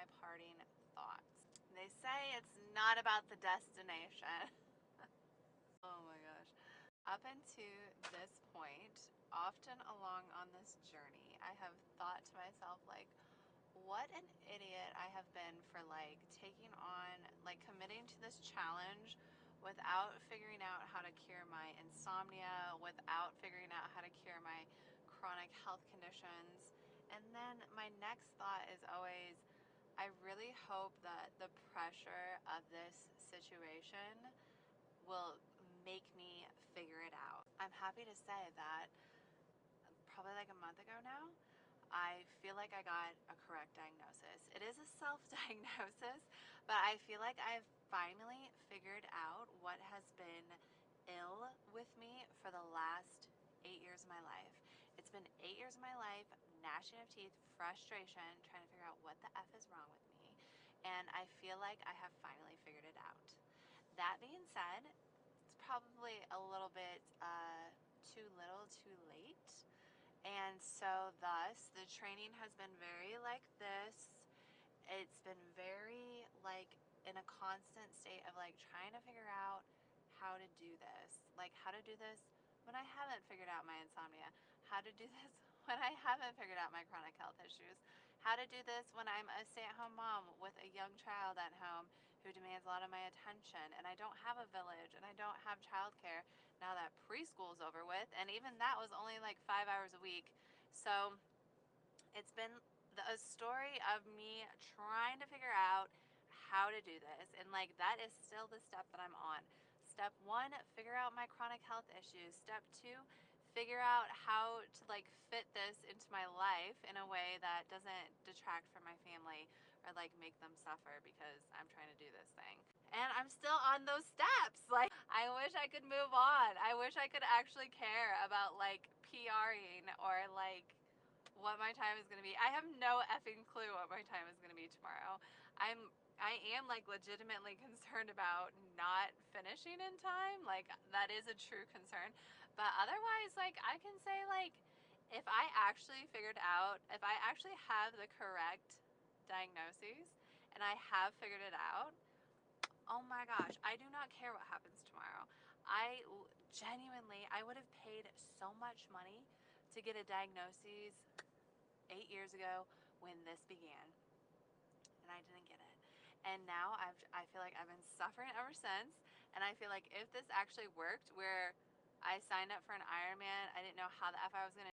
my parting thoughts. They say it's not about the destination. Oh my gosh. Up until this point, often along on this journey, I have thought to myself, like, what an idiot I have been for like taking on, like committing to this challenge without figuring out how to cure my insomnia, without figuring out how to cure my chronic health conditions. And then my next thought is always, I really hope that the pressure of this situation will make me figure it out. I'm happy to say that probably like a month ago now, I feel like I got a correct diagnosis. It is a self-diagnosis, but I feel like I've finally figured out what has been ill with me for the last 8 years of my life. It's been 8 years of my life, gnashing of teeth, frustration, trying to figure out what the F is wrong with me. And I feel like I have finally figured it out. That being said, it's probably a little bit too little, too late. And so thus the training has been very like this. It's been very like in a constant state of like trying to figure out how to do this. Like how to do this when I haven't figured out my insomnia. How to do this when I haven't figured out my chronic health issues. How to do this when I'm a stay-at-home mom with a young child at home who demands a lot of my attention, and I don't have a village, and I don't have childcare now that preschool's over with, and even that was only like 5 hours a week. So it's been a story of me trying to figure out how to do this, and like that is still the step that I'm on. Step one, figure out my chronic health issues. Step two, figure out how to like fit this into my life in a way that doesn't detract from my family or like make them suffer because I'm trying to do this thing. And I'm still on those steps. Like, I wish I could move on. I wish I could actually care about like PRing or like what my time is going to be. I have no effing clue what my time is going to be tomorrow. I am like legitimately concerned about not finishing in time. Like that is a true concern. But otherwise, like I can say like if I actually figured out, if I actually have the correct diagnoses and I have figured it out, oh my gosh, I do not care what happens tomorrow. I genuinely, I would have paid so much money to get a diagnosis 8 years ago when this began, and I didn't get it. And now I feel like I've been suffering ever since, and I feel like if this actually worked, where I signed up for an Ironman, I didn't know how the F I was going to